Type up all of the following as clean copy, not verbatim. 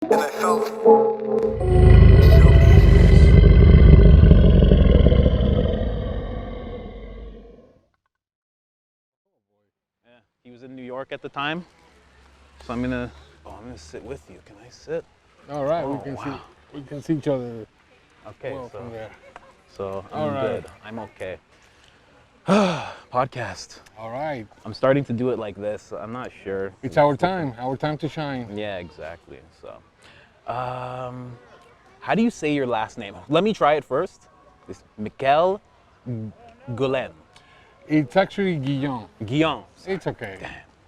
And I felt so Yeah, he was in New York at the time, so I'm gonna sit with you. Can I sit? All right, Oh, see we can see each other Okay, well from there. so All I'm right. good. I'm okay. Podcast. All right, I'm starting to do it like this. I'm not sure. it's our time to shine. Yeah, exactly. So, how do you say your last name? Let me try it first. It's Mikel Guillen. It's actually Guillen. Guillen. It's okay,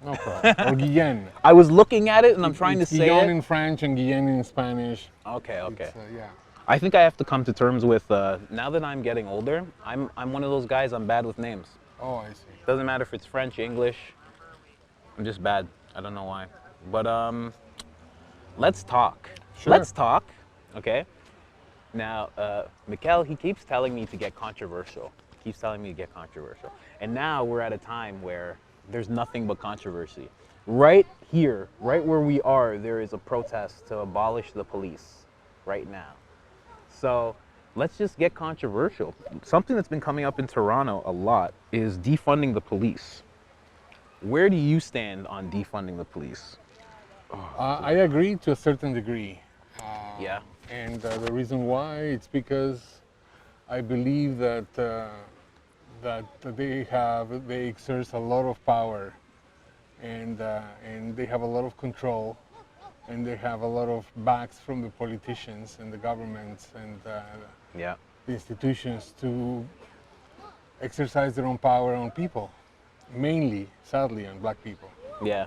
no problem. Or Guillen. I was looking at it and I'm trying to It's say Guillen it. in French and Guillen in Spanish. Okay, okay. It's, yeah. I think I have to come to terms with now that I'm getting older. I'm one of those guys. I'm bad with names. Oh, I see. Doesn't matter if it's French, English. I'm just bad. I don't know why. But let's talk. Sure. Let's talk. Okay. Now, Mikel, he keeps telling me to get controversial. Keeps telling me to get controversial. And now we're at a time where there's nothing but controversy. Right here, right where we are, there is a protest to abolish the police right now. So let's just get controversial. Something that's been coming up in Toronto a lot is defunding the police. Where do you stand on defunding the police? I agree to a certain degree. Yeah. And the reason why, it's because I believe that they exert a lot of power, and they have a lot of control, and they have a lot of backs from the politicians and the governments and Yeah. the institutions to exercise their own power on people, mainly, sadly, on black people, Yeah.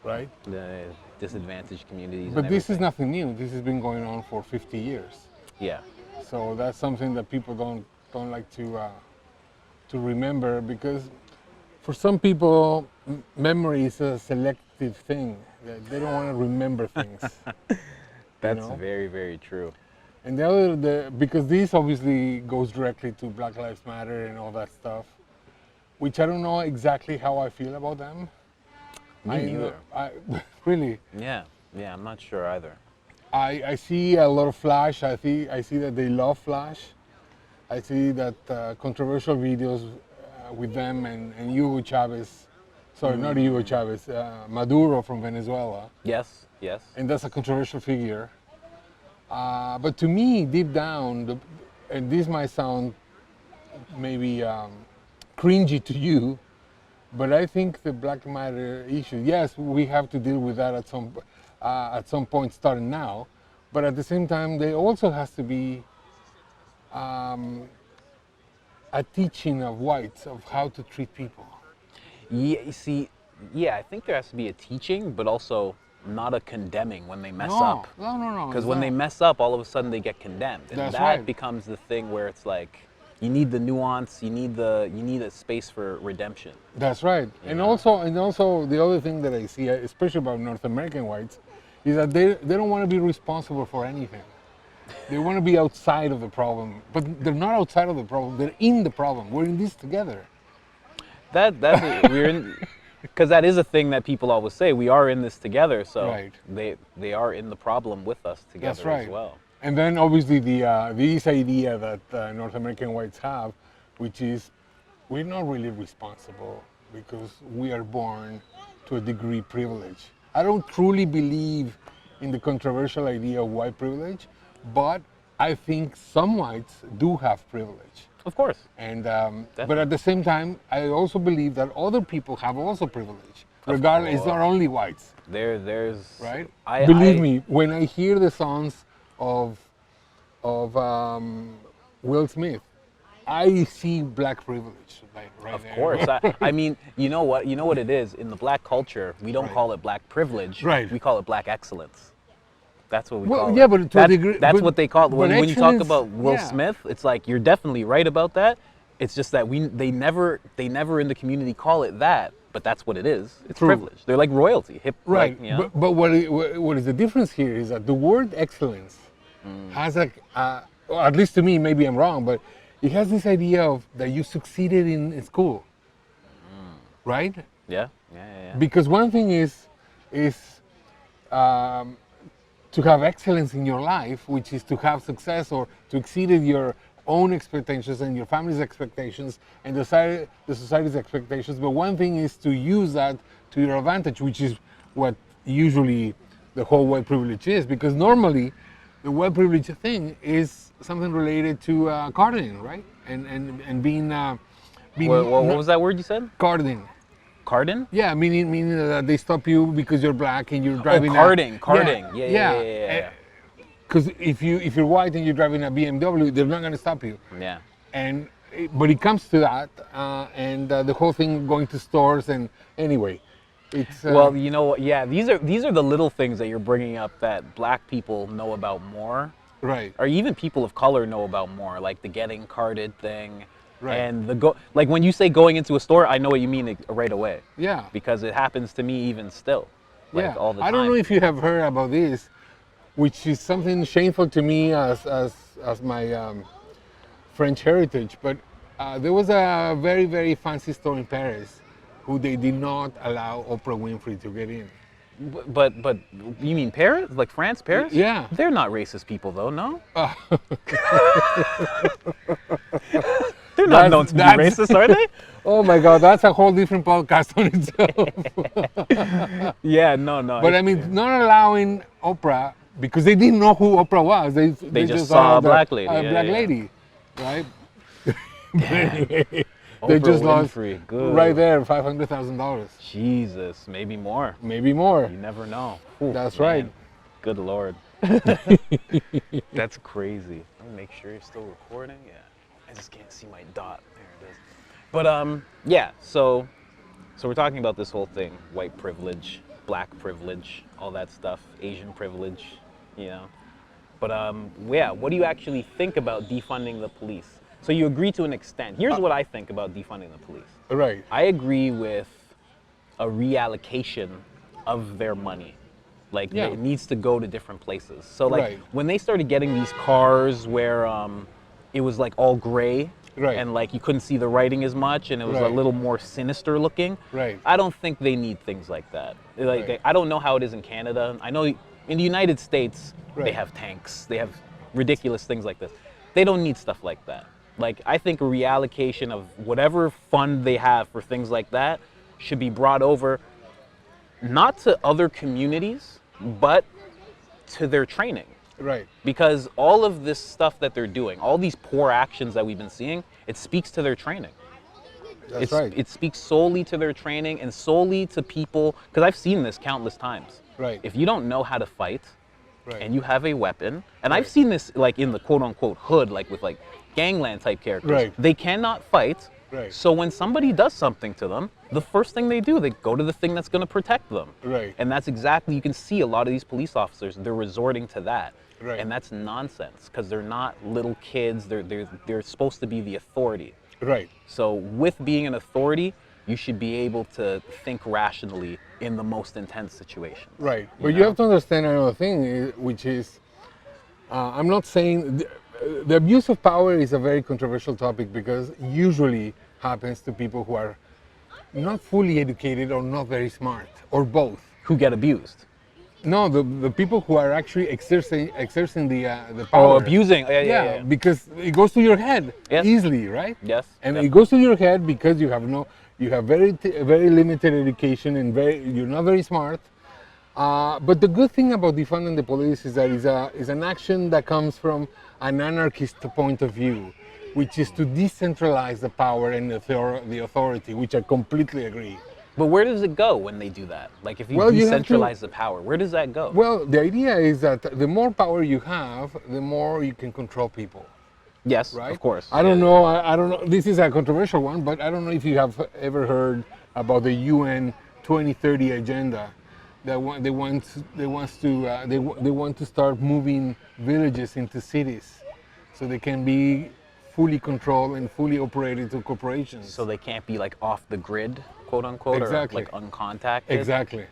right? The disadvantaged communities. But and this is everything. nothing new. This has been going on for 50 years. Yeah. So that's something that people don't like to remember, because for some people, memory is a selective thing. They don't want to remember things. That's know? very, very true. And because this obviously goes directly to Black Lives Matter and all that stuff, which I don't know exactly how I feel about them. Me neither. Really, Yeah. Yeah, I'm not sure either. I see a lot of flash. I see that they love flash. I see that controversial videos with them and Hugo Chavez. Sorry, not Hugo Chavez. Maduro from Venezuela, Yes. Yes. and that's a controversial figure. But to me, deep down, and this might sound maybe cringy to you, but I think the Black Matter issue, yes, we have to deal with that at some point starting now, but at the same time, there also has to be a teaching of whites of how to treat people. Yeah. You see. Yeah, I think there has to be a teaching, but also not a condemning when they mess No, up. no. Because when they mess up, all of a sudden they get condemned, and That's that right. becomes the thing where it's like you need the nuance, you need a space for redemption. That's right. And know? also the other thing that I see, especially about North American whites, is that they don't want to be responsible for anything. They want to be outside of the problem, but they're not outside of the problem. They're in the problem. We're in this together. That's we're in, because that is a thing that people always say. We are in this together, so Right. they are in the problem with us together That's right. as well. And then obviously this idea that North American whites have, which is we're not really responsible because we are born to a degree privilege. I don't truly believe in the controversial idea of white privilege, but I think some whites do have privilege. Of course. And but at the same time, I also believe that other people have also privilege. Of Regardless, it's not course. only whites, There's right? I- Believe me, when I hear the songs of Will Smith, I see black privilege right Of there. course. I mean, you know what it is? In the black culture, we don't Right. call it black privilege. Right. We call it black excellence. That's what we Well, call it. yeah, but to a that's, degree- that's but- what they call it. but When you talk excellence- about Will yeah. Smith, it's like you're definitely right about that. It's just that they never in the community call it that, but that's what it is. It's True. privilege. They're like royalty. Right, Like, you know? but what is the difference here is that the word excellence has or at least to me, maybe I'm wrong, but it has this idea of that you succeeded in school, right? Yeah. Because one thing is to have excellence in your life, which is to have success or to exceed your own expectations and your family's expectations and the society's expectations. But one thing is to use that to your advantage, which is what usually the whole white privilege is, because normally the white privilege thing is something related to gardening, right? And being What was that word you said? gardening. Cardin? Yeah, meaning that they stop you because you're black and you're driving. Carding. Yeah. Because if you're white and you're driving a BMW, they're not going to stop you. Yeah. But it comes to that, and the whole thing going to stores and anyway, it's. Well, you know what? Yeah, these are the little things that you're bringing up that black people know about more, right. or even people of color know about more, like the getting carded thing. Right. And like when you say going into a store, I know what you mean right away. Yeah. Because it happens to me even still. Like all the time. I don't know if you have heard about this, which is something shameful to me as my French heritage, but there was a very, very fancy store in Paris who they did not allow Oprah Winfrey to get in. But you mean Paris? Like France, Paris? Yeah. They're not racist people though, no? They're not known to be racist, are they? Oh my God, that's a whole different podcast on itself. Yeah, no. But I mean, not allowing Oprah, because they didn't know who Oprah was. They just saw a black lady. Lady, right? They They just lost Good. right there $500,000. Jesus, maybe more. Maybe more. You never know. Ooh, That's man. right. Good Lord. That's crazy. Let me make sure you're still recording. Yeah. I just can't see my dot. There it is. But yeah, so we're talking about this whole thing, white privilege, black privilege, all that stuff, Asian privilege, you know. But yeah, what do you actually think about defunding the police? So you agree to an extent. Here's what I think about defunding the police. Right. I agree with a reallocation of their money. Like it needs to go to different places. So like when they started getting these cars where it was like all gray and like you couldn't see the writing as much and it was a little more sinister looking. Right. I don't think they need things like that. Like I don't know how it is in Canada. I know in the United States they have tanks. They have ridiculous things like this. They don't need stuff like that. Like I think a reallocation of whatever fund they have for things like that should be brought over not to other communities, but to their training. Right. Because all of this stuff that they're doing, all these poor actions that we've been seeing, it speaks to their training. That's right. It speaks solely to their training and solely to people, because I've seen this countless times. Right. If you don't know how to fight and you have a weapon, and I've seen this like in the quote unquote hood, like with like gangland type characters, they cannot fight. Right. So when somebody does something to them, the first thing they do, they go to the thing that's going to protect them. Right. And that's exactly, you can see a lot of these police officers, they're resorting to that. Right. And that's nonsense because they're not little kids. They're supposed to be the authority. Right. So with being an authority, you should be able to think rationally in the most intense situations. Right. But you have to understand another thing, which is, I'm not saying the abuse of power is a very controversial topic because usually happens to people who are not fully educated or not very smart or both. Who get abused. No, the people who are actually exerting the power. Oh, abusing. Yeah. Because it goes to your head easily, right? Yes. And it goes to your head because you have very limited education and you're not very smart. But the good thing about defunding the police is that it's an action that comes from an anarchist point of view, which is to decentralize the power and the authority, which I completely agree. But where does it go when they do that? Like if you decentralize the power, where does that go? Well, the idea is that the more power you have, the more you can control people. Yes, right? Of course. I don't know. I don't know. This is a controversial one, but I don't know if you have ever heard about the UN 2030 agenda. They want to start moving villages into cities, so they can be fully controlled and fully operated to corporations. So they can't be like off the grid, quote unquote, or like uncontacted. Exactly.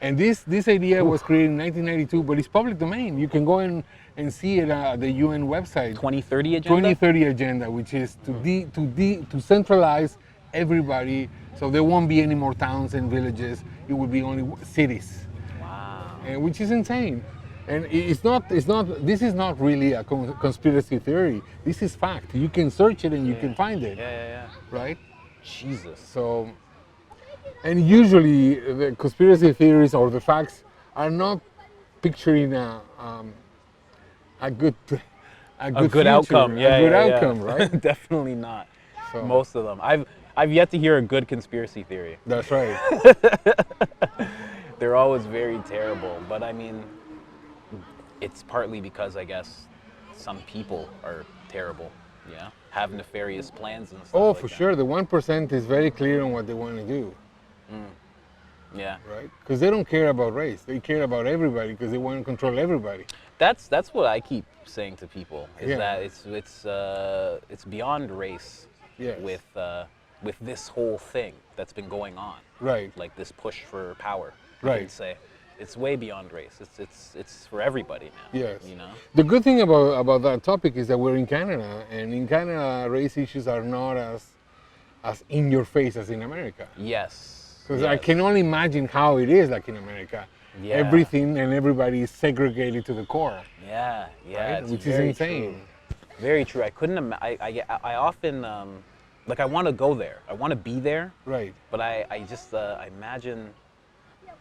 And this idea was created in 1992, but it's public domain. You can go and see it at the UN website. 2030 agenda? 2030 agenda, which is to centralize everybody, so there won't be any more towns and villages. It will be only cities. Wow. Which is insane. And it's not, this is not really a conspiracy theory. This is fact. You can search it and you can find it, Yeah. right? Jesus. So, and usually the conspiracy theories or the facts are not picturing a good A good future, outcome. Yeah, a good yeah. outcome, right? Definitely not. So, Most of them. I've yet to hear a good conspiracy theory. that's right. They're always very terrible. But I mean, it's partly because I guess some people are terrible, have nefarious plans and stuff. Oh, like for that. sure. The 1% is very clear on what they want to do, Yeah. right? Because they don't care about race. They care about everybody because they want to control everybody. That's what I keep saying to people is Yeah. that it's beyond race. Yes. With this whole thing that's been going on. Right. Like this push for power. Right. You could say it's way beyond race. It's for everybody now. Yes. You know. The good thing about that topic is that we're in Canada, and in Canada, race issues are not as in your face as in America. Yes. Because I can only imagine how it is like in America. Yeah. Everything and everybody is segregated to the core. Yeah. Right? It's Which is very insane. True. Very true. I couldn't. I often like I want to go there. I want to be there. Right. But I just I imagine.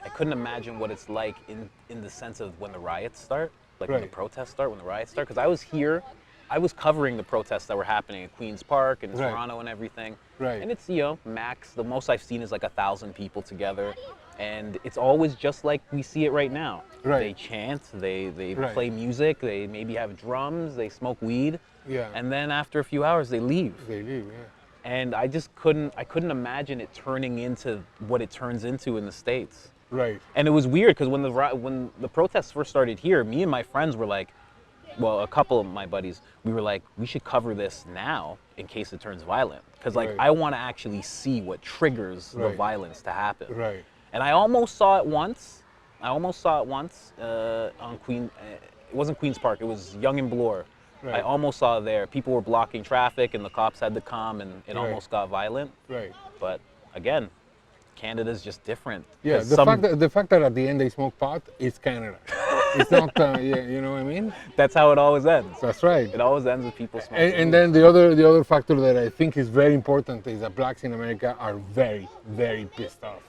I couldn't imagine what it's like in the sense of when the riots start, like when the Right. protests start, when the riots start. Because I was here, I was covering the protests that were happening at Queen's Park and Right. Toronto and everything. Right. And it's, max, the most I've seen is like 1,000 people together. And it's always just like we see it right now. Right. They chant, they Right. play music, they maybe have drums, they smoke weed. Yeah. And then after a few hours, they leave. They do, yeah. And I just couldn't imagine it turning into what it turns into in the States. Right. And it was weird because when the protests first started here, me and my friends were like, well, a couple of my buddies, we were like, we should cover this now in case it turns violent. Because like Right. I want to actually see what triggers the Right. violence to happen. Right. And I almost saw it once. On Queen. It wasn't Queen's Park. It was Yonge and Bloor. Right. I almost saw it there. People were blocking traffic, and the cops had to come, and it Right. almost got violent. Right. But again, Canada's just different. Yeah, 'Cause the fact that at the end they smoke pot is Canada. It's not, you know what I mean? That's how it always ends. That's right. It always ends with people smoking. And then the other factor that I think is very important is that blacks in America are very, very pissed off,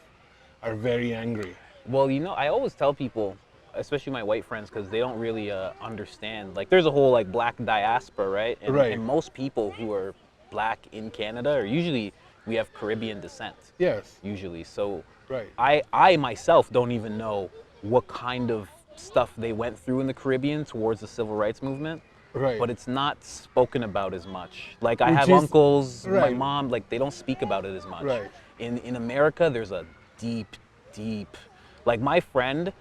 are very angry. Well, I always tell people, especially my white friends, because they don't really understand. Like, there's a whole like black diaspora, right? And, Right. and most people who are black in Canada are usually we have Caribbean descent. Yes. Usually, so Right. I myself don't even know what kind of stuff they went through in the Caribbean towards the civil rights movement. Right. But it's not spoken about as much. Like I Which have is- uncles, my right. mom, like they don't speak about it as much. Right. In America, there's a deep, like my friend,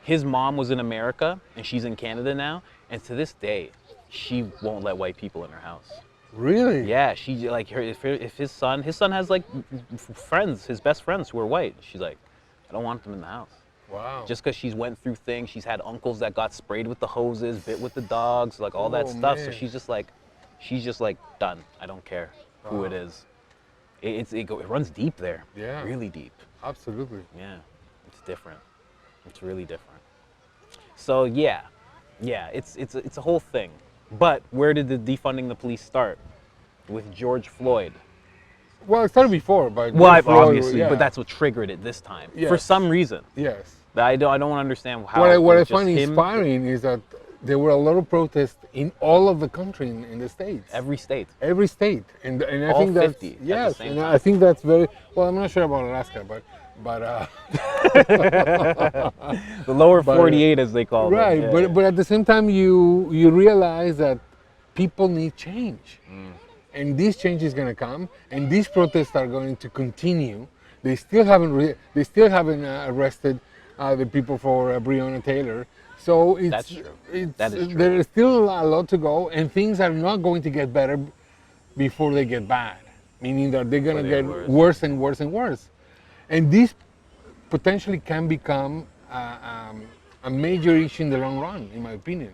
his mom was in America and she's in Canada now, and to this day, she won't let white people in her house. Really? Yeah, she like if his son has like friends, his best friends who are white. She's like, I don't want them in the house. Wow. Just because she's went through things, she's had uncles that got sprayed with the hoses, bit with the dogs, like all that Oh, stuff. So man. she's just like done. I don't care who it is. It runs deep there. Yeah. Really deep. Absolutely. Yeah, it's different. It's really different. So yeah, it's a whole thing. But where did the defunding the police start? With George Floyd. Well, it started before, but Well, Floyd, obviously, yeah. but that's what triggered it this time. For Yes. some reason. Yes. I don't understand how. What it I was just find him. inspiring is that there were a lot of protests in all of the country in the States. Every state. Every state, and I All think that's 50 at the yes, same and time. I think that's very well. I'm not sure about Alaska, but The lower But, 48, as they call right. them. Yeah, But at the same time, you realize that people need change, and this change is going to come, and these protests are going to continue. They still haven't arrested the people for Breonna Taylor. So it's, That's true. That is true. There is still a lot to go, and things are not going to get better before they get bad. Meaning that they're going to Before get they get worse and worse and worse. And this potentially can become a major issue in the long run, in my opinion.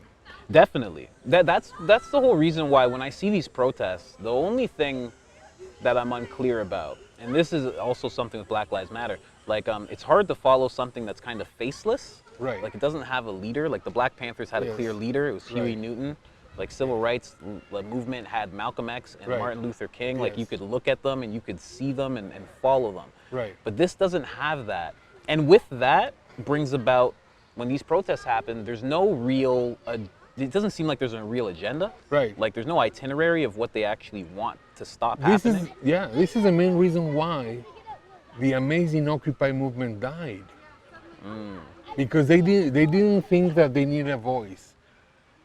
Definitely. That's the whole reason why when I see these protests, the only thing that I'm unclear about, and this is also something with Black Lives Matter, Like it's hard to follow something that's kind of faceless. Right. Like it doesn't have a leader. Like the Black Panthers had a Yes. clear leader. It was Huey Right. Newton. Like civil rights movement had Malcolm X and Right. Martin Luther King. Like you Yes. could look at them and you could see them and follow them. Right. But this doesn't have that. And with that brings about, when these protests happen, there's no real, it doesn't seem like there's a real agenda. Right. Like there's no itinerary of what they actually want to stop This happening. this is the main reason why the amazing Occupy movement died. Because they didn't think that they needed a voice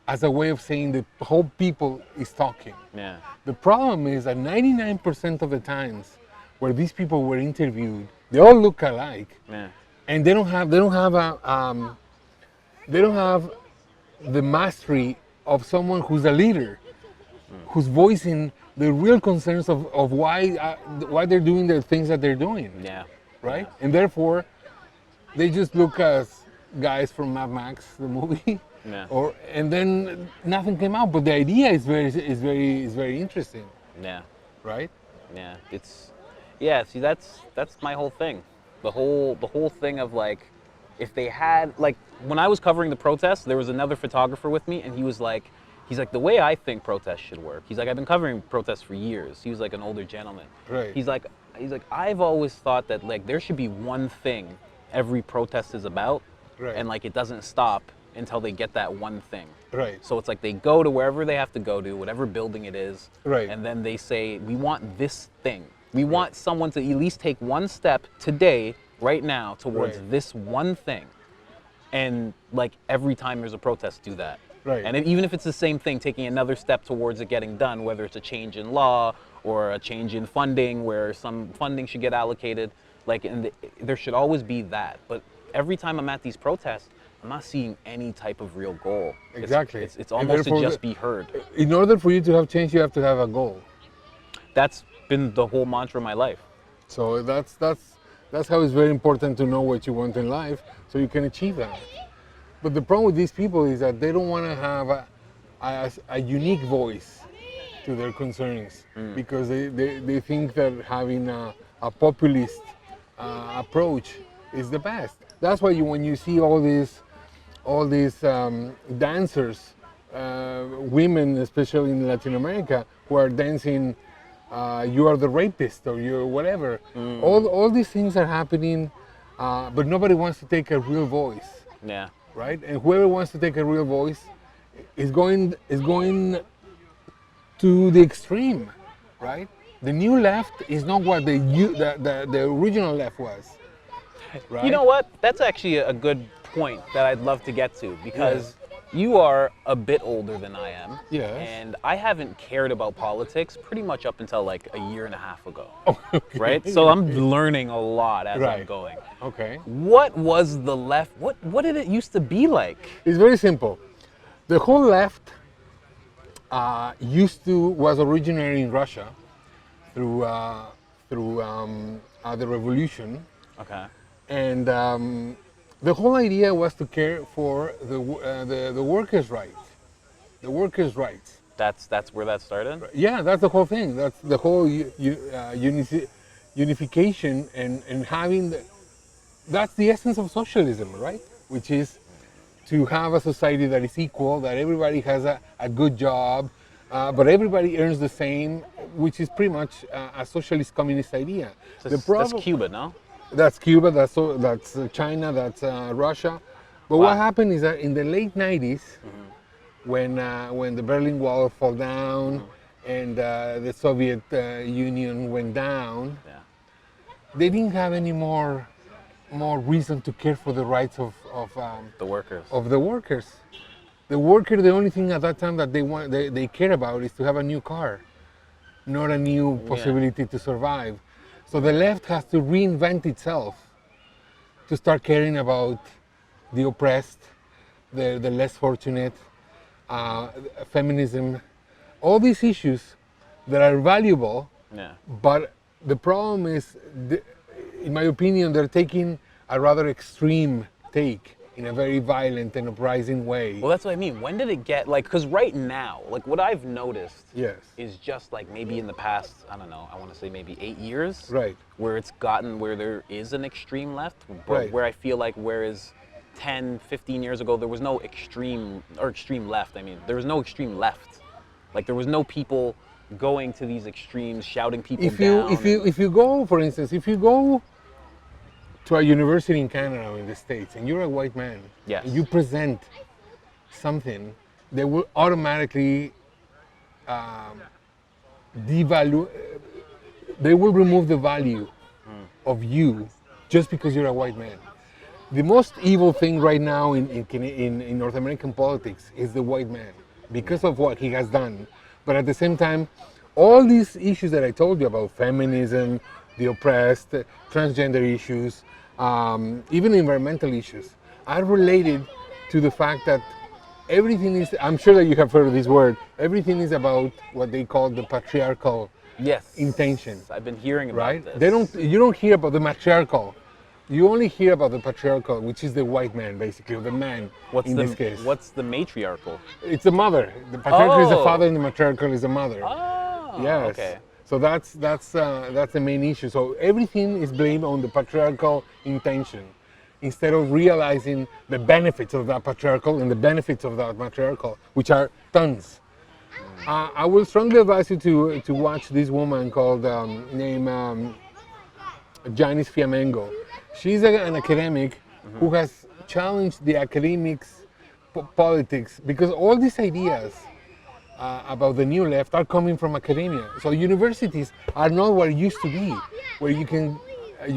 as a way of saying the whole people is talking. Yeah. The problem is that 99% of the times where these people were interviewed, they all look alike, Yeah. and they don't have the mastery of someone who's a leader, who's voicing the real concerns of why they're doing the things that they're doing, Yeah. right? And therefore, they just look as guys from Mad Max, the movie, Yeah. and then nothing came out. But the idea is very interesting, Yeah. right? Yeah. See, that's my whole thing. The whole thing of like, if they had, like, when I was covering the protests, there was another photographer with me, and he's like, the way I think protests should work. He's like, I've been covering protests for years. He was like an older gentleman. Right. He's like, I've always thought that like there should be one thing every protest is about, Right. and like it doesn't stop until they get that one thing. Right. So it's like they go to wherever they have to go to, whatever building it is, Right. and then they say, we want this thing. We want someone to at least take one step today, right now, towards Right. this one thing. And like every time there's a protest, do that. Right. And even if it's the same thing, taking another step towards it getting done, whether it's a change in law or a change in funding where some funding should get allocated, like, there should always be that. But every time I'm at these protests, I'm not seeing any type of real goal. Exactly. It's And almost to therefore just be heard. In order for you to have change, you have to have a goal. That's been the whole mantra of my life. So that's how it's very important to know what you want in life, so you can achieve that. But the problem with these people is that they don't want to have a unique voice to their concerns, because they think that having a populist approach is the best. That's why when you see all these dancers, women, especially in Latin America, who are dancing, you are the rapist or you're whatever. All these things are happening, but nobody wants to take a real voice, Yeah. right? And whoever wants to take a real voice is going to the extreme, right? The new left is not what the original left was. Right? You know what? That's actually a good point that I'd love to get to, because you are a bit older than I am. Yes. And I haven't cared about politics pretty much up until like a year and a half ago. Right? So I'm learning a lot as I'm Right. going. Okay. What was the left? What did it used to be like? It's very simple. The whole left was originated in Russia through the revolution, Okay. and the whole idea was to care for the workers' rights. The workers' rights. That's where that started? Yeah, that's the whole thing. That's the whole unification and having that's the essence of socialism, right? Which is to have a society that is equal, that everybody has a good job, but everybody earns the same, which is pretty much a socialist communist idea. That's Cuba, no? That's Cuba, that's China, that's Russia. But what happened is that in the late 90s, when the Berlin Wall fell down and the Soviet Union went down, Yeah. they didn't have any more reason to care for the rights of The workers. the workers. The worker, the only thing at that time that they care about is to have a new car, not a new possibility to survive. So the left has to reinvent itself to start caring about the oppressed, the less fortunate, feminism, all these issues that are valuable. Yeah. But the problem is, in my opinion, they're taking a rather extreme take in a very violent and uprising way. Well, that's what I mean. When did it get like? Because right now, like what I've noticed Yes. is just like maybe in the past, I don't know, I want to say maybe 8 years, Right. where it's gotten where there is an extreme left, but Right. where I feel like whereas 10, 15 years ago there was no extreme or extreme left. I mean, there was no extreme left. Like there was no people going to these extremes, shouting people down. If you go, for instance, if you go to a university in Canada or in the States and you're a white man, Yes. and you present something, they will automatically devalue, they will remove the value of you just because you're a white man. The most evil thing right now in North American politics is the white man because of what he has done. But at the same time, all these issues that I told you about, feminism, the oppressed, transgender issues, even environmental issues, are related to the fact that everything is, I'm sure that you have heard of this word, everything is about what they call the patriarchal Yes. intention. I've been hearing about Right? this. You don't hear about the matriarchal. You only hear about the patriarchal, which is the white man, basically, or the man this case. What's the matriarchal? It's the mother. The patriarchal is the Oh. father, and the matriarchal is the mother. Oh, Yes. okay. So that's the main issue. So everything is blamed on the patriarchal intention, instead of realizing the benefits of that patriarchal and the benefits of that matriarchal, which are tons. I will strongly advise you to watch this woman called named Janice Fiamengo. She's an academic who has challenged the academics politics, because all these ideas about the new left are coming from academia. So universities are not what it used to be, where you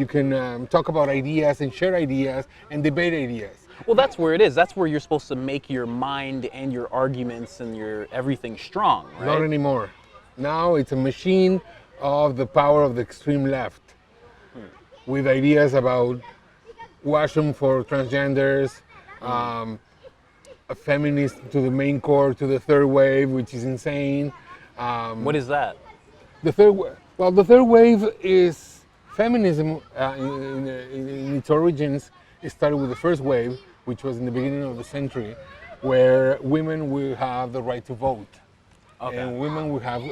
can talk about ideas and share ideas and debate ideas. Well, that's where it is. That's where you're supposed to make your mind and your arguments and your everything strong, right? Not anymore. Now it's a machine of the power of the extreme left, with ideas about washroom for transgenders, a feminist to the main core, to the third wave, which is insane. What is that? The third wave is feminism. In its origins, it started with the first wave, which was in the beginning of the century, where women will have the right to vote, and women will have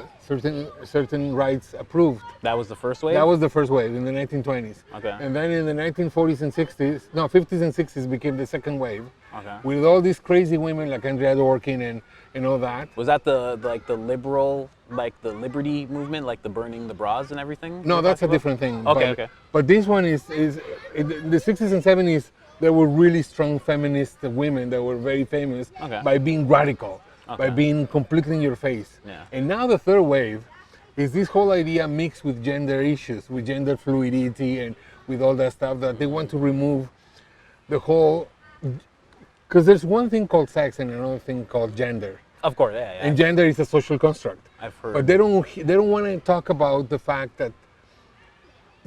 certain rights approved. That was the first wave? That was the first wave in the 1920s. Okay. And then in the 1940s and 60s, no, 50s and 60s became the second wave. Okay. With all these crazy women like Andrea Dworkin and all that. Was that the liberal, like the liberty movement, like the burning the bras and everything? No, you're that's a talking about? different thing. Okay, but, okay. But this one is in the 60s and 70s, there were really strong feminist women that were very famous by being radical, by being completely in your face. Yeah. And now the third wave is this whole idea mixed with gender issues, with gender fluidity and with all that stuff, that they want to remove the whole, because there's one thing called sex and another thing called gender. Of course, yeah. And gender is a social construct. I've heard. But they don't want to talk about the fact that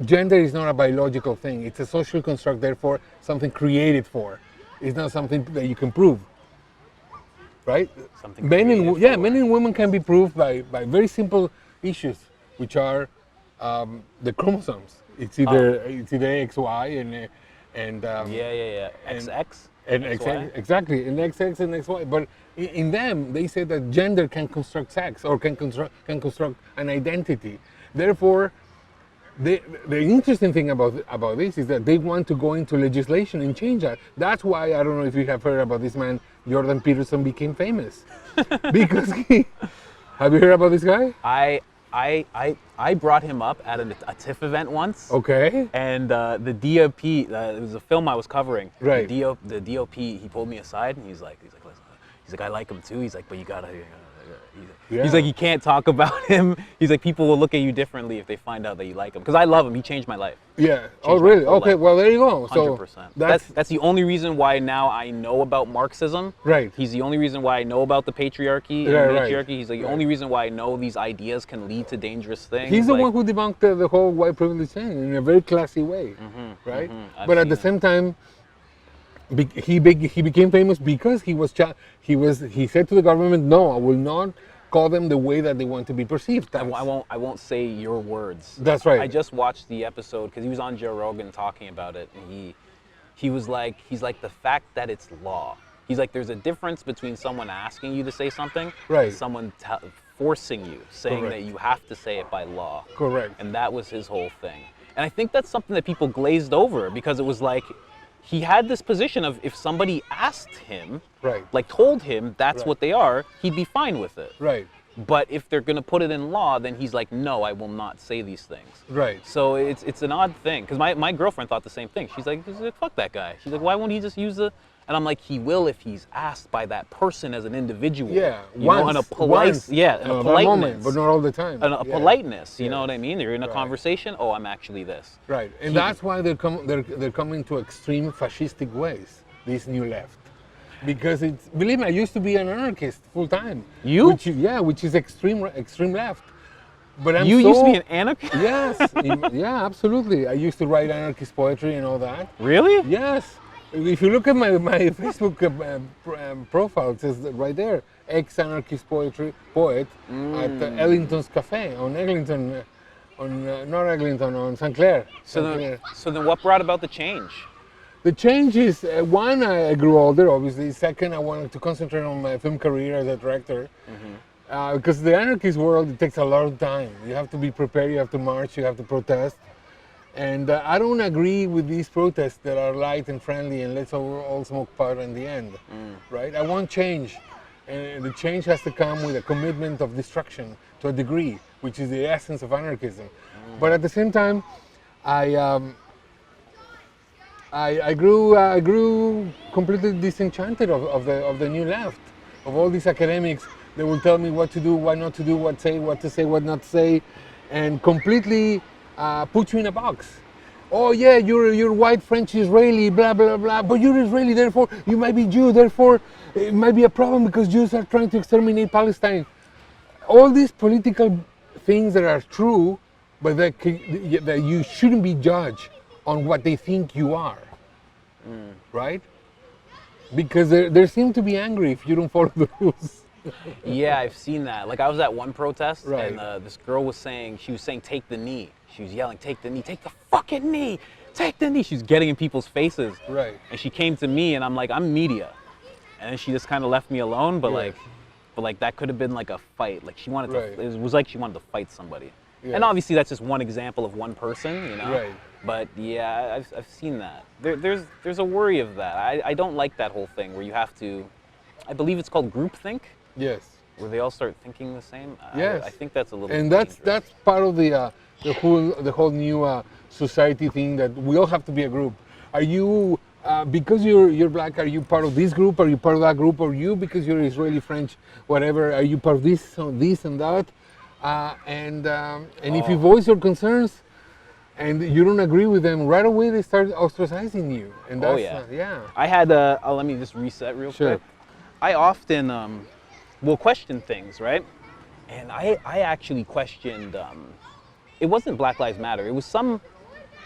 gender is not a biological thing. It's a social construct, therefore something created for. It's not something that you can prove. Right? Something Men created for. and women can be proved by very simple issues, which are the chromosomes. It's either XY and Yeah. and- XX? and XY? exactly, and XX and XY. But in them, they say that gender can construct sex or can construct an identity. Therefore, the interesting thing about this is that they want to go into legislation and change that. That's why, I don't know if you have heard about this man, Jordan Peterson became famous. Because have you heard about this guy? I brought him up at a TIFF event once. Okay. And the DOP, it was a film I was covering. Right. The DOP, he pulled me aside and he's like, listen, I like him too. He's like, but you gotta. He's like, you can't talk about him. He's like, people will look at you differently if they find out that you like him. Because I love him. He changed my life. Yeah. Oh, Changed my really? whole Okay. life. Well, there you go. So 100%. That's the only reason why now I know about Marxism. Right. He's the only reason why I know about the patriarchy and Right. matriarchy. He's like the only reason why I know these ideas can lead to dangerous things. He's the like, one who debunked the whole white privilege thing in a very classy way, right? I've But at seen the it. same time, he became famous because he said to the government, "No, I will not call them the way that they want to be perceived." I won't say your words. That's right. I just watched the episode because he was on Joe Rogan talking about it, and he's like, the fact that it's law. He's like, there's a difference between someone asking you to say something, Right. and someone forcing you, saying Correct. that you have to say it by law. Correct. And that was his whole thing. And I think that's something that people glazed over, because it was like, he had this position of, if somebody asked him, Right. like told him that's Right. what they are, he'd be fine with it. Right. But if they're gonna put it in law, then he's like, no, I will not say these things. Right. So it's an odd thing, because my girlfriend thought the same thing. She's like, fuck that guy. She's like, why won't he just use the? And I'm like, he will if he's asked by that person as an individual. Yeah. You know, and a polite, yeah, and a politeness. Moment, but not all the time. And a Yeah. politeness. You Yeah. know what I mean? You're in a Right. conversation. Oh, I'm actually this. Right. And that's why they're coming to extreme fascistic ways. This new left. Because it's, believe me, I used to be an anarchist full time. You? Which is extreme left. But I'm You so, used to be an anarchist? Yes, yeah, absolutely. I used to write anarchist poetry and all that. Really? Yes. If you look at my Facebook profile, it says that right there, ex-anarchist poet at Ellington's Cafe on Eglinton, not Eglinton, on St. Clair. So then what brought about the change? The change is, one, I grew older, obviously. Second, I wanted to concentrate on my film career as a director. Because the anarchist world, it takes a lot of time. You have to be prepared, you have to march, you have to protest. And I don't agree with these protests that are light and friendly and let's all smoke pot in the end, right? I want change. And the change has to come with a commitment of destruction to a degree, which is the essence of anarchism. But at the same time, I grew completely disenchanted of the new left, of all these academics that will tell me what to do, what not to do, what to say, what not to say, and completely put you in a box. Oh yeah, you're white, French, Israeli, blah blah blah. But you're Israeli, therefore you might be Jew. Therefore, it might be a problem because Jews are trying to exterminate Palestine. All these political things that are true, but that you shouldn't be judged on what they think you are, right? Because they seem to be angry if you don't follow the rules. Yeah, I've seen that. Like, I was at one protest, Right. and this girl was saying, take the knee. She was yelling, take the knee, take the fucking knee, take the knee. She was getting in people's faces. Right. And she came to me, and I'm like, I'm media. And then she just kind of left me alone, but Yes. like that could have been like a fight. Like, she wanted Right. to, it was like she wanted to fight somebody. Yes. And obviously that's just one example of one person, you know? Right. But yeah, I've seen that. There's a worry of that. I don't like that whole thing where you have to, I believe it's called groupthink, Yes. where they all start thinking the same. Yes. I think that's a little. And dangerous. that's part of the whole new society thing, that we all have to be a group. Are you because you're black? Are you part of this group? Are you part of that group? Or you, because you're Israeli, French, whatever? Are you part of this and that? And if you voice your concerns and you don't agree with them, right away they start ostracizing you. And that's, yeah. I had let me just reset real Sure. quick. I often will question things, right? And I actually questioned. It wasn't Black Lives Matter. It was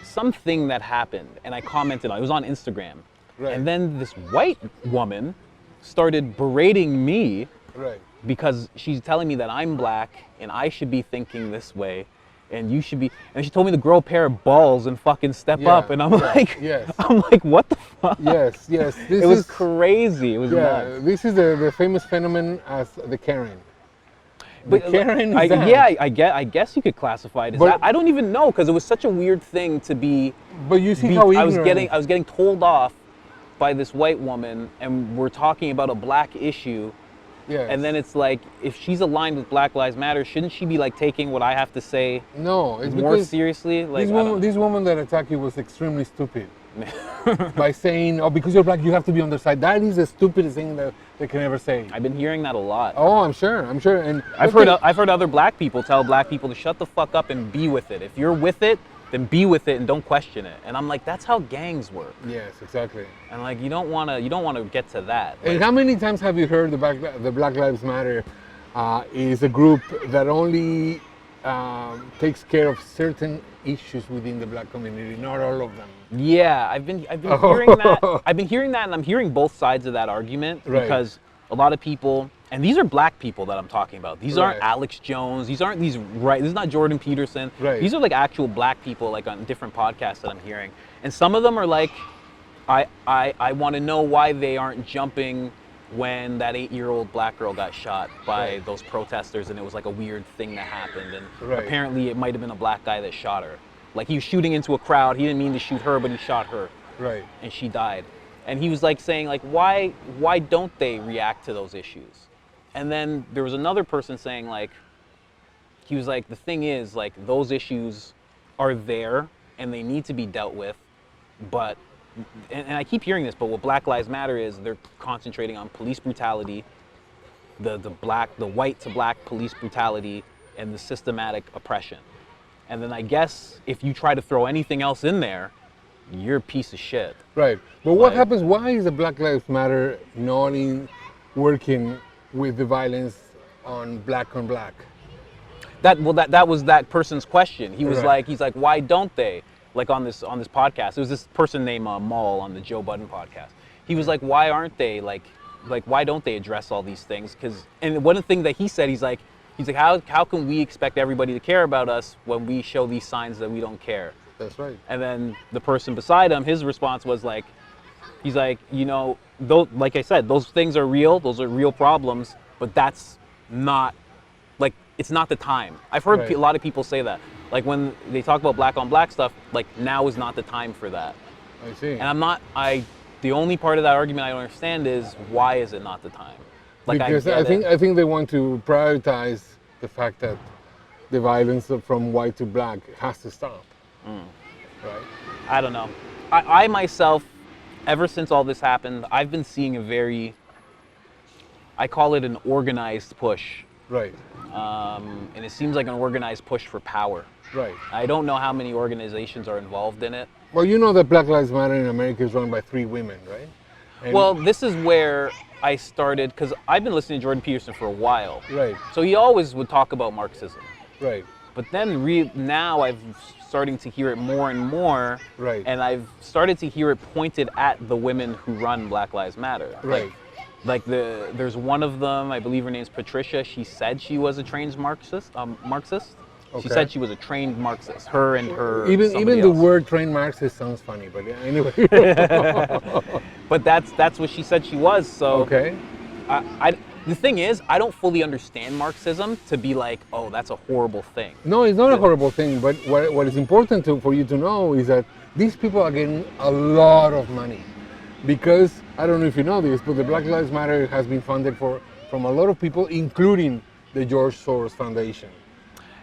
something that happened, and I commented on it. It was on Instagram. Right. And then this white woman started berating me Right. because she's telling me that I'm black and I should be thinking this way, and you should be. And she told me to grow a pair of balls and fucking step Yeah, up. And I'm yeah, like, yes. I'm like, what the fuck? Yes. This It was is crazy. It was nuts. yeah. This is the famous phenomenon as the Karen. The But Karen is that. yeah, I guess you could classify it as But- that. I don't even know, because it was such a weird thing to be. But you see be- how I was ignorant. getting told off by this white woman, and we're talking about a black issue, Yes. and then it's like, if she's aligned with Black Lives Matter, shouldn't she be like taking what I have to say no, it's more because seriously? Like, this woman that attacked you was extremely stupid. By saying, oh, because you're black, you have to be on their side. That is the stupidest thing that they can ever say. I've been hearing that a lot. Oh, I'm sure. And I've heard other black people tell black people to shut the fuck up and be with it. If you're with it, then be with it and don't question it. And I'm like, that's how gangs work. Yes, exactly. And like, you don't want to get to that. And Like, how many times have you heard the Black Lives Matter is a group that only takes care of certain issues within the black community, not all of them. yeah, I've been hearing that. I've been hearing that, and I'm hearing both sides of that argument, Right. because a lot of people, and these are black people that I'm talking about. These aren't Right. Alex Jones. These aren't these right. This is not Jordan Peterson. Right. These are like actual black people, like on different podcasts that I'm hearing, and some of them are like, I want to know why they aren't jumping when that 8-year-old black girl got shot by those protesters, and it was like a weird thing that happened, and apparently it might have been a black guy that shot her. Like, he was shooting into a crowd. He didn't mean to shoot her, but he shot her. Right. And she died. And he was like saying, like, why don't they react to those issues? And then there was another person saying, like, he was like, the thing is, like, those issues are there and they need to be dealt with, but, and I keep hearing this, but what Black Lives Matter is, they're concentrating on police brutality, the white to black police brutality, and the systematic oppression. And then I guess if you try to throw anything else in there, you're a piece of shit. Right. But what happens, why is the Black Lives Matter not working with the violence on black? That was that person's question. He was like, he's like, why don't they? Like on this podcast, there was this person named Maul on the Joe Budden podcast. He was like, why aren't they like why don't they address all these things? And one of the things that he said, he's like, how can we expect everybody to care about us when we show these signs that we don't care? That's right. And then the person beside him, his response was like, he's like, you know, like I said, those things are real. Those are real problems, but that's not, like, it's not the time. I've heard a lot of people say that. Like, when they talk about black on black stuff, like, now is not the time for that. I see. And the only part of that argument I don't understand is, why is it not the time? Like, because I think they want to prioritize the fact that the violence from white to black has to stop. Right? I don't know. I myself, ever since all this happened, I've been seeing I call it an organized push. Right. And it seems like an organized push for power. Right. I don't know how many organizations are involved in it. Well, you know that Black Lives Matter in America is run by 3 women, right? And well, this is where I started, because I've been listening to Jordan Peterson for a while. Right. So he always would talk about Marxism. Right. But then now I've starting to hear it more and more. Right. And I've started to hear it pointed at the women who run Black Lives Matter. Right. There's one of them, I believe her name's Patricia. She said she was a trained Marxist. Okay. She said she was a trained Marxist. Her and her. Even the word trained Marxist sounds funny, but anyway. But that's what she said she was. So. Okay. The thing is, I don't fully understand Marxism to be like, oh, that's a horrible thing. No, it's not a horrible thing. But what is important for you to know is that these people are getting a lot of money. Because, I don't know if you know this, but the Black Lives Matter has been funded from a lot of people, including the George Soros Foundation.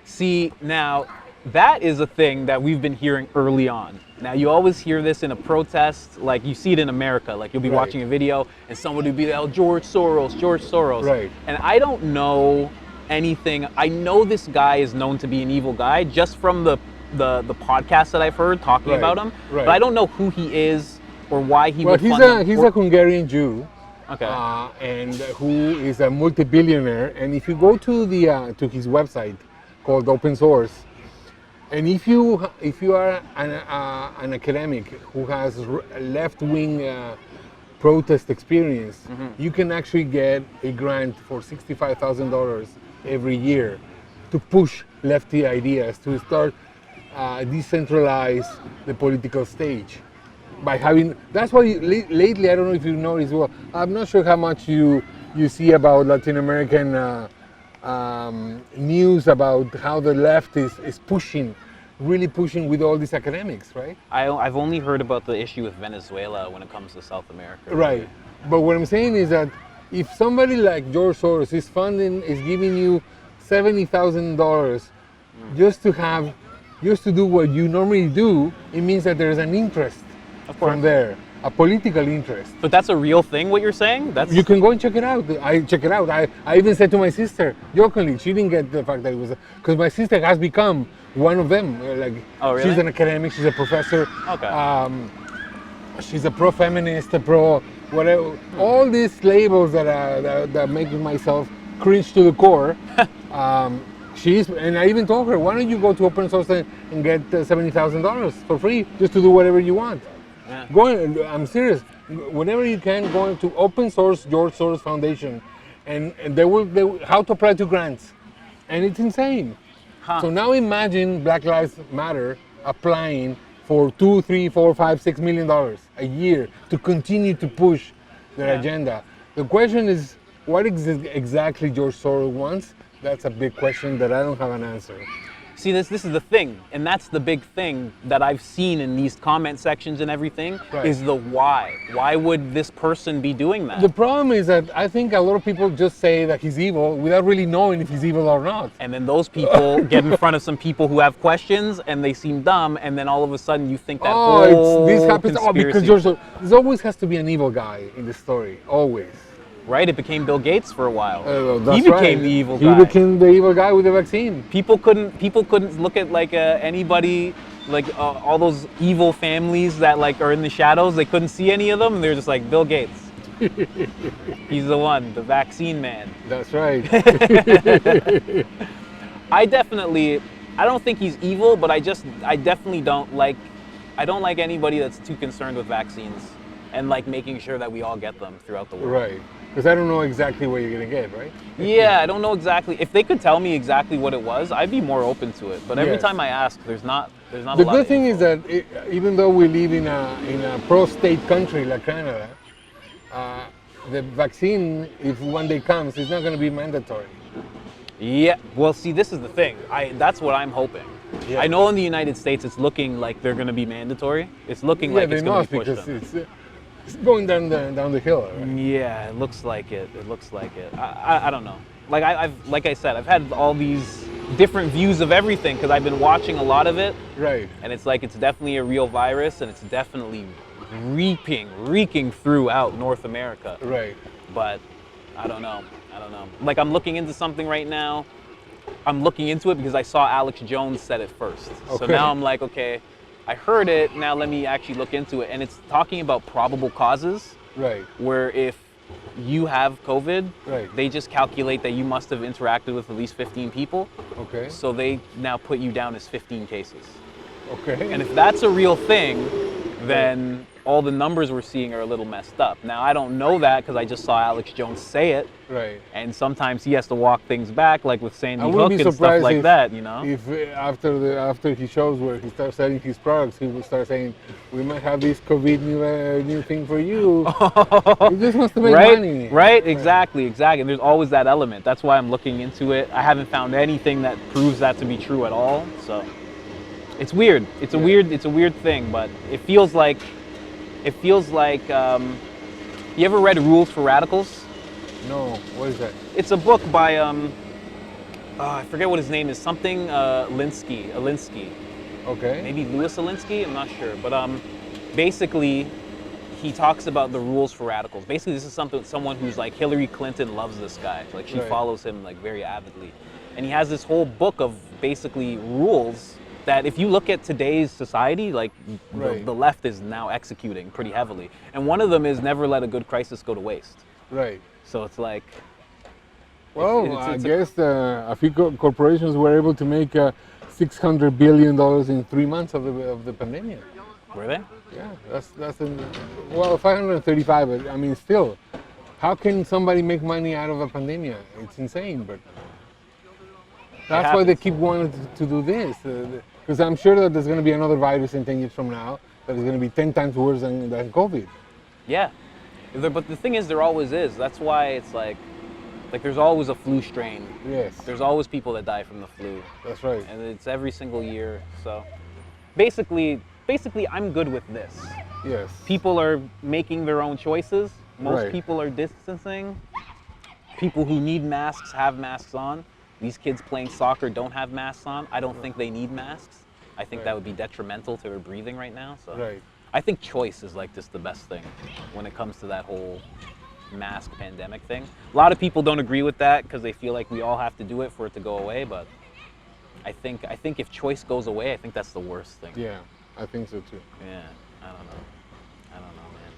See, now, that is a thing that we've been hearing early on. Now, you always hear this in a protest, like you see it in America. Like, you'll be watching a video, and someone will be like, oh, George Soros. Right. And I don't know anything. I know this guy is known to be an evil guy, just from the podcast that I've heard talking about him. Right. But I don't know who he is, or why he would fund him. He's a Hungarian Jew, okay, and who is a multi-billionaire. And if you go to to his website called Open Source, and if you are an academic who has left-wing protest experience, you can actually get a grant for $65,000 every year to push lefty ideas, to start decentralize the political stage. By having, that's why lately, I don't know if you noticed, well, I'm not sure how much you see about Latin American news about how the left is really pushing with all these academics, right? I've only heard about the issue with Venezuela when it comes to South America. Right. But what I'm saying is that if somebody like George Soros is giving you $70,000 just to do what you normally do, it means that there's an interest. Of course. From there, a political interest. But that's a real thing, what you're saying? You can go and check it out. I even said to my sister, jokingly, she didn't get the fact that it was, because my sister has become one of them. Oh, really? She's an academic, she's a professor. Okay. She's a pro-feminist, a pro whatever. All these labels that make myself cringe to the core. And I even told her, why don't you go to Open Source and get $70,000 for free, just to do whatever you want. Yeah. I'm serious. Whenever you can, go into Open Source George Soros Foundation, and they will how to apply to grants, and it's insane. Huh. So now imagine Black Lives Matter applying for $2, $3, $4, $5, $6 million a year to continue to push their Yeah. agenda. The question is, what exactly George Soros wants? That's a big question that I don't have an answer. See, this is the thing, and that's the big thing that I've seen in these comment sections and everything, Right. is the why. Why would this person be doing that? The problem is that I think a lot of people just say that he's evil without really knowing if he's evil or not. And then those people get in front of some people who have questions, and they seem dumb, and then all of a sudden you think that whole this happens. Oh, because conspiracy- there always has to be an evil guy in the story. Always. Right? It became Bill Gates for a while. That's He became right. the evil He guy. became the evil guy with the vaccine. People couldn't look at like anybody, like all those evil families that like are in the shadows. They couldn't see any of them. They're just like Bill Gates. He's the one, the vaccine man. That's right. I don't think he's evil, but I definitely don't like anybody that's too concerned with vaccines and like making sure that we all get them throughout the world. Right. Because I don't know exactly what you're gonna get, right? Yeah, I don't know exactly. If they could tell me exactly what it was, I'd be more open to it. But every Yes. time I ask, there's not a The lot good of thing info. is that even though we live in a pro-state country like Canada, the vaccine, if one day comes, is not going to be mandatory. Yeah, well, see, this is the thing. That's what I'm hoping. Yeah. I know in the United States it's looking like they're going to be mandatory. It's looking like they it's going must to be pushed because on. it's going down the hill. Right? Yeah, it looks like it. It looks like it. I don't know. Like I said, I've had all these different views of everything because I've been watching a lot of it, Right. and it's like it's definitely a real virus, and it's definitely reeking throughout North America. Right. But I don't know. Like I'm looking into something right now. I'm looking into it because I saw Alex Jones said it first. So Okay. now I'm like, okay, I heard it. Now let me actually look into it. And it's talking about probable causes, Right. where if you have COVID, Right. they just calculate that you must have interacted with at least 15 people. Okay. So they now put you down as 15 cases. Okay. And if that's a real thing, then all the numbers we're seeing are a little messed up. Now, I don't know that because I just saw Alex Jones say it. Right. And sometimes he has to walk things back, like with Sandy I Hook wouldn't be and stuff surprised like that, you know? If after he shows where he starts selling his products, he will start saying, "We might have this COVID new thing for you." He just wants to make Right? money. Right? Exactly. And there's always that element. That's why I'm looking into it. I haven't found anything that proves that to be true at all. So it's weird. It's a weird thing, but it feels like you ever read Rules for Radicals? No. What is that? It's a book by I forget what his name is. Something Alinsky. Okay. Maybe Louis Alinsky. I'm not sure, but basically, he talks about the rules for radicals. Basically, this is someone who's like Hillary Clinton loves this guy. Like she Right. follows him like very avidly, and he has this whole book of basically rules that if you look at today's society, like Right. the left is now executing pretty heavily. And one of them is never let a good crisis go to waste. Right. So it's like, Well, it's I a- guess a few corporations were able to make $600 billion in 3 months of the pandemic. were they? Yeah, that's well, 535. But I mean, still, how can somebody make money out of a pandemic? It's insane. But that's why they happens. keep wanting to do this. Because I'm sure that there's going to be another virus in 10 years from now that is going to be 10 times worse than COVID. Yeah. But the thing is, there always is. That's why it's like there's always a flu strain. Yes, There's always people that die from the flu, that's right. and it's every single year. So basically, I'm good with this. Yes. People are making their own choices. Most Right. people are distancing. People who need masks have masks on. These kids playing soccer don't have masks on. I don't think they need masks. I think Right. that would be detrimental to their breathing right now. So Right. I think choice is like just the best thing when it comes to that whole mask pandemic thing. A lot of people don't agree with that because they feel like we all have to do it for it to go away. But I think if choice goes away, I think that's the worst thing. Yeah, I think so too. Yeah, I don't know, man.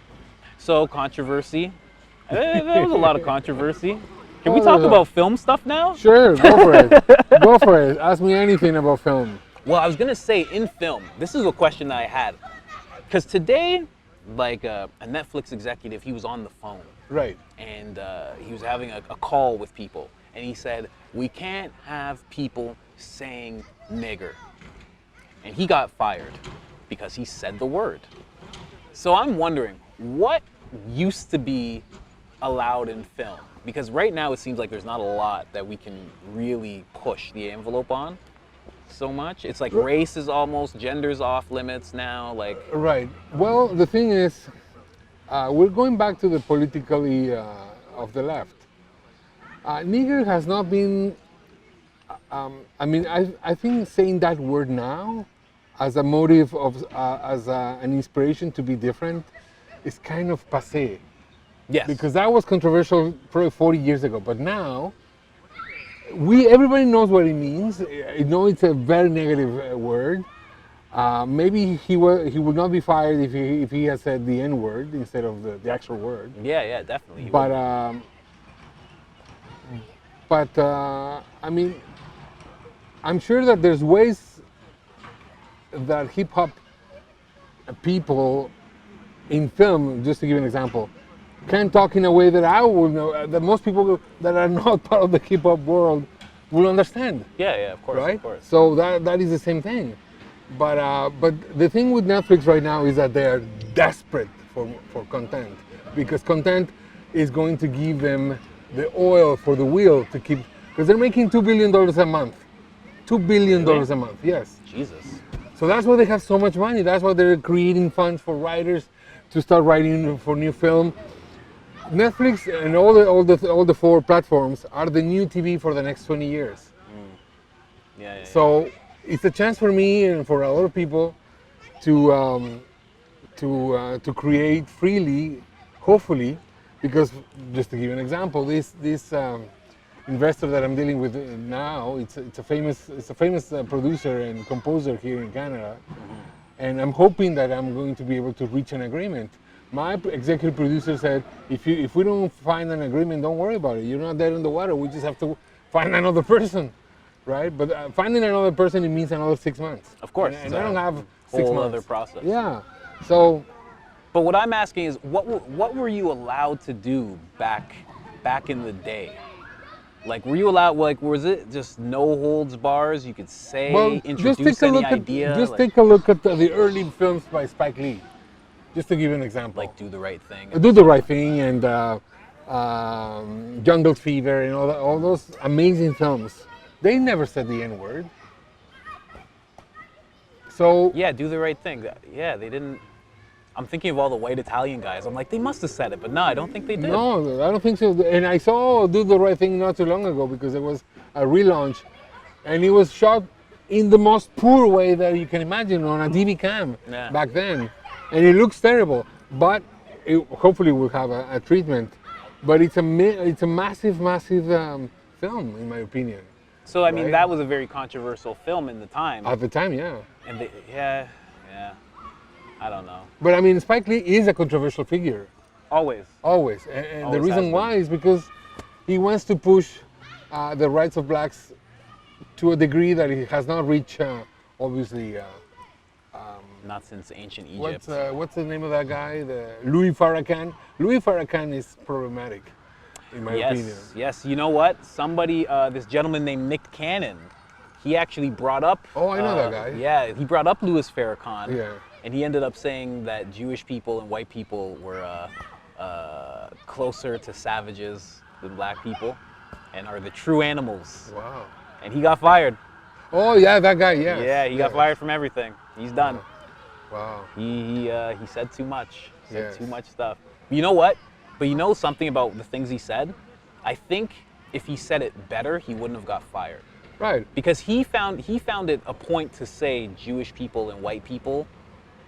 So controversy. There was a lot of controversy. Can we talk about film stuff now? Sure, go for it. Go for it. Ask me anything about film. Well, I was gonna say in film. This is a question that I had, because today, like a Netflix executive, he was on the phone Right. and he was having a call with people, and he said we can't have people saying nigger, and he got fired. because he said the word. So I'm wondering, what used to be allowed in film? Because right now it seems like there's not a lot that we can really push the envelope on so much. It's like race is almost, gender's off limits now, like... Right. Well, the thing is, we're going back to the politically of the left. Nigger has not been, I mean, I think saying that word now as a motive of, as an inspiration to be different is kind of passé. Yes. Because that was controversial probably 40 years ago, but now everybody knows what it means. I know it's a very negative word. Maybe he would not be fired if he had said the N word instead of the actual word. Yeah, definitely. But I mean, I'm sure that there's ways that hip hop people in film, just to give an example, can talk in a way that I will know, that most people that are not part of the hip hop world will understand. Yeah, of course, right? Of course. So that is the same thing. But the thing with Netflix right now is that they are desperate for content, because content is going to give them the oil for the wheel to keep, because they're making $2 billion a month. $2 billion Really? a month, yes. Jesus. So that's why they have so much money. That's why they're creating funds for writers to start writing for new film. Netflix and all the four platforms are the new TV for the next 20 years. Yeah. So it's a chance for me and for a lot of people to create freely, hopefully, because just to give you an example, this investor that I'm dealing with now, it's a famous producer and composer here in Canada, and I'm hoping that I'm going to be able to reach an agreement. My executive producer said, if we don't find an agreement, don't worry about it. You're not dead in the water. We just have to find another person, right? But finding another person, it means another 6 months. Of course. And I don't have 6 months. Whole other process. Yeah. So. But what I'm asking is, what were you allowed to do back in the day? Like, were you allowed? Like, was it just no holds bars? You could say, introduce any idea. Take a look at the early films by Spike Lee. Just to give you an example. Like Do the Right Thing. Do the Right Thing and Jungle Fever and all those amazing films. They never said the N word. So yeah, Do the Right Thing. Yeah, they didn't. I'm thinking of all the white Italian guys. I'm like, they must have said it, but no, I don't think they did. No, I don't think so. And I saw Do the Right Thing not too long ago because it was a relaunch, and it was shot in the most poor way that you can imagine on a DV cam back then. And it looks terrible, but it hopefully will have a treatment. But it's a massive film, in my opinion. So I mean, that was a very controversial film in the time. At the time, yeah. And I don't know. But I mean, Spike Lee is a controversial figure. Always. And the reason why is because he wants to push the rights of blacks to a degree that he has not reached, obviously. Not since ancient Egypt. What's the name of that guy? Louis Farrakhan. Louis Farrakhan is problematic, in my opinion. Yes, you know what? Somebody, this gentleman named Nick Cannon, he actually brought up... Oh, I know that guy. Yeah, he brought up Louis Farrakhan. Yeah. And he ended up saying that Jewish people and white people were closer to savages than black people and are the true animals. Wow. And he got fired. Oh, yeah, that guy, yeah. Yeah, he got fired from everything. He's done. Wow. He said too much. Said too much stuff. But you know what? But you know something about the things he said? I think if he said it better, he wouldn't have got fired. Right. Because he found it a point to say Jewish people and white people.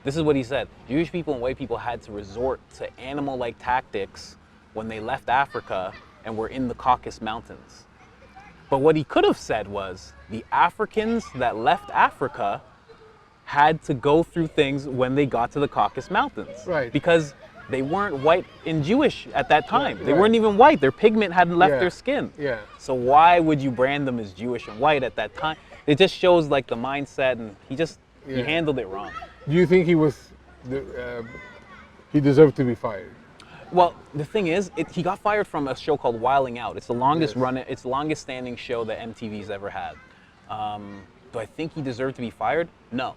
This is what he said. Jewish people and white people had to resort to animal-like tactics when they left Africa and were in the Caucasus Mountains. But what he could have said was the Africans that left Africa had to go through things when they got to the Caucasus Mountains. Right. Because they weren't white and Jewish at that time. They weren't even white. Their pigment hadn't left their skin. Yeah. So why would you brand them as Jewish and white at that time? It just shows like the mindset, and he handled it wrong. Do you think he deserved to be fired? Well, the thing is, he got fired from a show called Wilding Out. It's the longest it's the longest standing show that MTV's ever had. Do I think he deserved to be fired? No.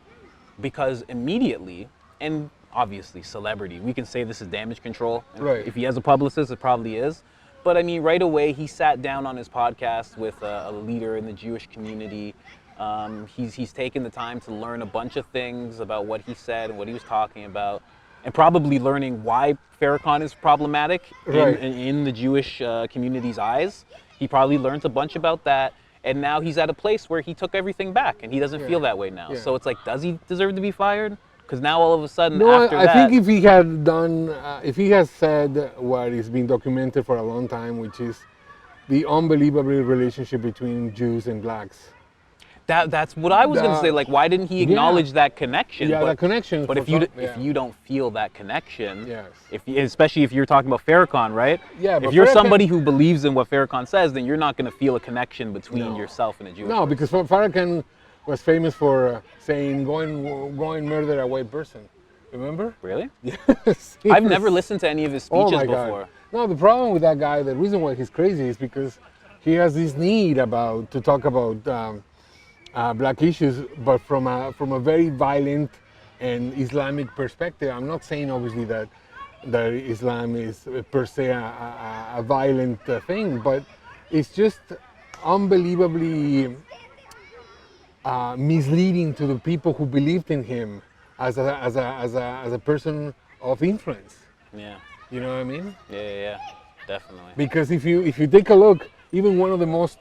because immediately, and obviously celebrity, we can say this is damage control. Right. If he has a publicist, it probably is. But I mean, right away, he sat down on his podcast with a leader in the Jewish community. He's taken the time to learn a bunch of things about what he said and what he was talking about, and probably learning why Farrakhan is problematic in the Jewish community's eyes. He probably learned a bunch about that, and now he's at a place where he took everything back, and he doesn't feel that way now. Yeah. So it's like, does he deserve to be fired? Because now all of a sudden, No, after I that, think if he had done, if he has said what is being documented for a long time, which is the unbelievable relationship between Jews and blacks. that's what I was going to say. Like, why didn't he acknowledge that connection? Yeah, that connection. But if you don't feel that connection, Yes. Especially if you're talking about Farrakhan, right? Yeah, If but you're Farrakhan- somebody who believes in what Farrakhan says, then you're not going to feel a connection between yourself and a Jewish No, person. because Farrakhan was famous for saying, go and murder a white person. Remember? Really? Yes. I've never listened to any of his Oh speeches my God. before. No, the problem with that guy, the reason why he's crazy is because he has this need to talk about black issues, but from a very violent and Islamic perspective. I'm not saying obviously that Islam is per se a violent thing, but it's just unbelievably misleading to the people who believed in him as a person of influence. Yeah. You know what I mean? Yeah, definitely. Because if you take a look, even one of the most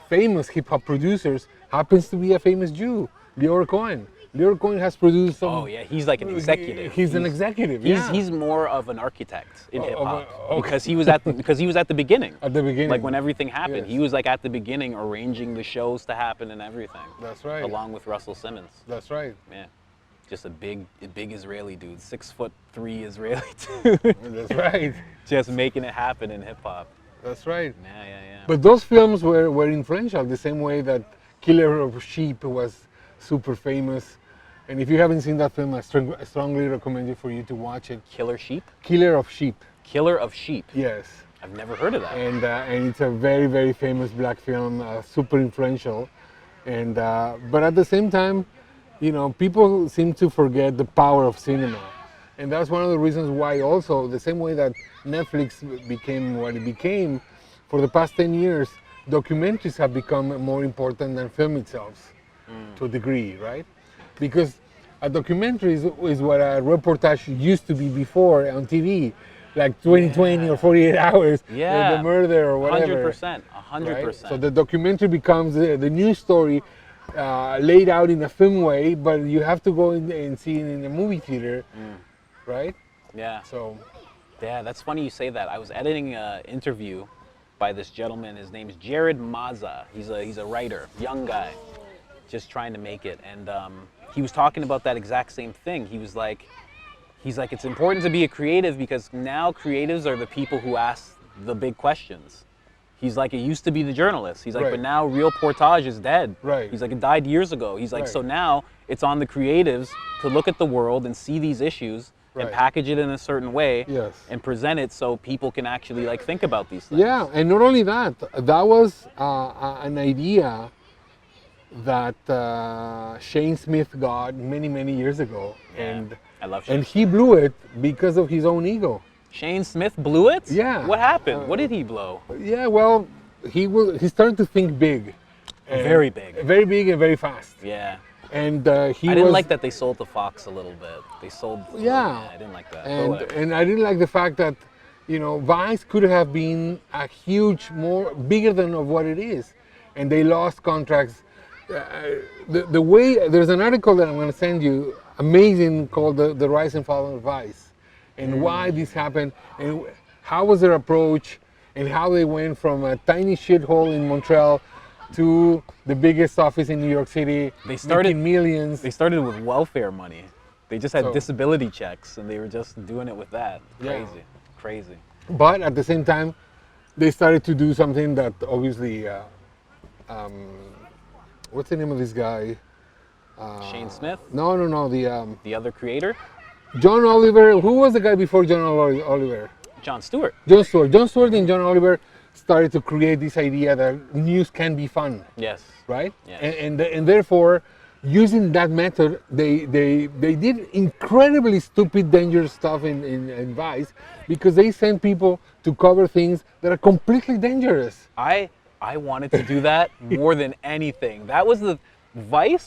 famous hip hop producers happens to be a famous Jew, Lior Cohen. Lior Cohen has produced some. Oh yeah, he's like an executive. He's an executive. He's more of an architect in hip hop okay. because he was at the beginning. At the beginning. Like when everything happened, Yes. he was like at the beginning arranging the shows to happen and everything. That's right. Along with Russell Simmons. That's right. Yeah. Just a big Israeli dude, 6'3" Israeli dude. That's right. Just making it happen in hip hop. That's right. Yeah. But those films were influential the same way that Killer of Sheep was super famous. And if you haven't seen that film, I strongly recommend it for you to watch it. Killer Sheep? Killer of Sheep. Killer of Sheep. Yes. I've never heard of that. And it's a very, very famous black film, super influential. And but at the same time, you know, people seem to forget the power of cinema. And that's one of the reasons why also, the same way that Netflix became what it became, for the past 10 years, documentaries have become more important than film itself, to a degree, right? Because a documentary is what a reportage used to be before on TV, like 2020 or 48 hours, the murder or whatever. 100%. 100%. Right? So the documentary becomes the news story laid out in a film way, but you have to go in and see it in a movie theater, right? Yeah. So, yeah, that's funny you say that. I was editing an interview by this gentleman. His name's Jared Mazza. He's a writer, young guy, just trying to make it. And he was talking about that exact same thing. He's like, it's important to be a creative because now creatives are the people who ask the big questions. He's like, it used to be the journalists. He's like, Right. but now real portage is dead. Right. He's like, it died years ago. He's like, Right. so now it's on the creatives to look at the world and see these issues and Right. package it in a certain way Yes. and present it so people can actually like think about these things. yeah, and not only that, that was an idea that Shane Smith got many, many years ago. Yeah. I love Shane And he blew it because of his own ego. Shane Smith blew it? Yeah. What happened? What did he blow? Yeah, well, he started to think big. And Very big. Very big and very fast. Yeah. And I didn't like that they sold to Fox a little bit. They sold. Yeah. I didn't like that. But And, whatever. and I didn't like the fact that, you know, Vice could have been a huge, bigger than of what it is. And they lost contracts. The way, there's an article that I'm going to send you, amazing, called The Rise and Fall of Vice. And why this happened, and how was their approach, and how they went from a tiny shithole in Montreal to the biggest office in New York City, making millions. They started with welfare money. They just had So- disability checks, and they were just doing it with that. Yeah. Crazy. But at the same time, they started to do something that obviously, what's the name of this guy? Shane Smith, No, the other creator, John Oliver. Who was the guy before John Oliver? Jon Stewart. John Stewart. John Stewart and John Oliver started to create this idea that news can be fun, Yes. right? Yes. And therefore, using that method, they did incredibly stupid, dangerous stuff in Vice because they send people to cover things that are completely dangerous. I wanted to do that more than anything. That was the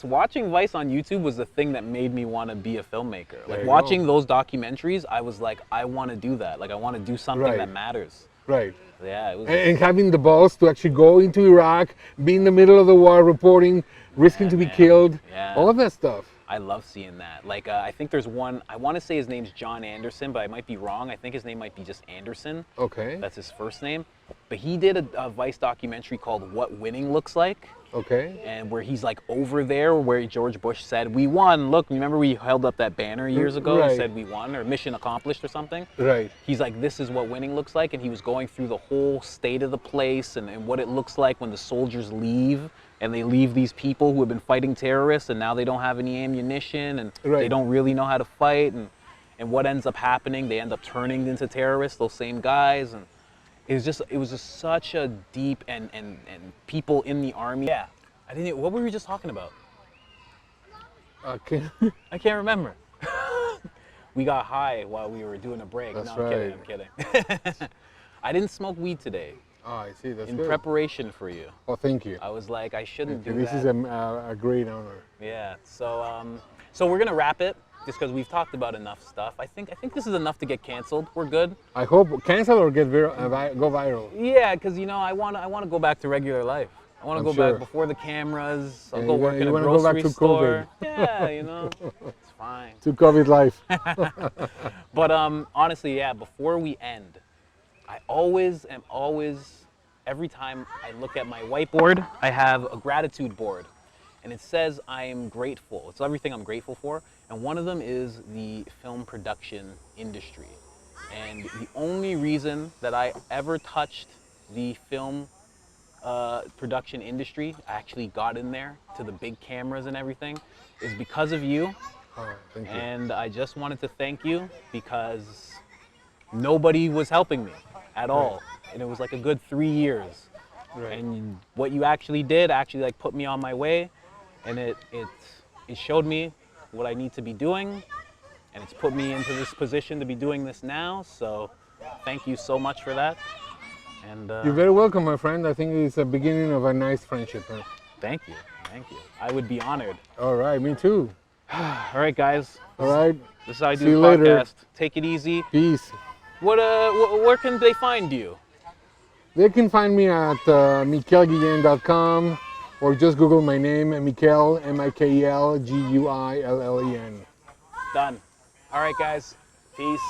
watching Vice on YouTube was the thing that made me want to be a filmmaker. There Like you watching go. those documentaries, I was like, I want to do that. Like I want to do something Right. that matters. Right. Yeah, it was. And having the balls to actually go into Iraq, be in the middle of the war, reporting, risking to be man. killed, Yeah. all of that stuff. I love seeing that. Like, I think there's one, I want to say his name's John Anderson, but I might be wrong. I think his name might be just Anderson. Okay. That's his first name. But he did a Vice documentary called What Winning Looks Like. Okay. And where he's like over there where George Bush said, we won. Look, remember we held up that banner years ago and Right. said we won or mission accomplished or something? Right. He's like, this is what winning looks like. And he was going through the whole state of the place and what it looks like when the soldiers leave. And they leave these people who have been fighting terrorists and now they don't have any ammunition and they Right. don't really know how to fight. And what ends up happening, they end up turning into terrorists, those same guys. And it was just such a deep and people in the army. Yeah. What were we just talking about? Okay. I can't remember. We got high while we were doing a break. That's No, I'm right. kidding. I'm kidding. I didn't smoke weed today. Oh, I see. That's In good. preparation for you. Oh, thank you. I was like, I shouldn't do This that. is a great honor. Yeah. So we're gonna wrap it just because we've talked about enough stuff. I think this is enough to get canceled. We're good. I hope cancel or get go viral. Yeah, because I want to go back to regular life. I want to I'm go sure. back before the cameras. I'll Yeah, go you work wanna- in you a wanna go back grocery to store. COVID. Yeah, it's fine. To COVID life. But honestly, yeah. Before we end, I always every time I look at my whiteboard, I have a gratitude board, and it says I am grateful. It's everything I'm grateful for, and one of them is the film production industry. And the only reason that I ever touched the film production industry, I actually got in there to the big cameras and everything, is because of you. Oh, thank you. And I just wanted to thank you because nobody was helping me at all. And it was like a good 3 years. Right. And what you actually did actually like put me on my way, and it showed me what I need to be doing, and it's put me into this position to be doing this now. So thank you so much for that. And You're very welcome, my friend. I think it's a beginning of a nice friendship. Huh? thank you. I would be honored. All right, me too. All right, guys. All right, This is how I do See the you later. podcast. Take it easy. peace. Where can they find you? They can find me at mikelguillen.com or just Google my name, Mikel, M-I-K-E-L, G-U-I-L-L-E-N. Done. All right, guys. Peace.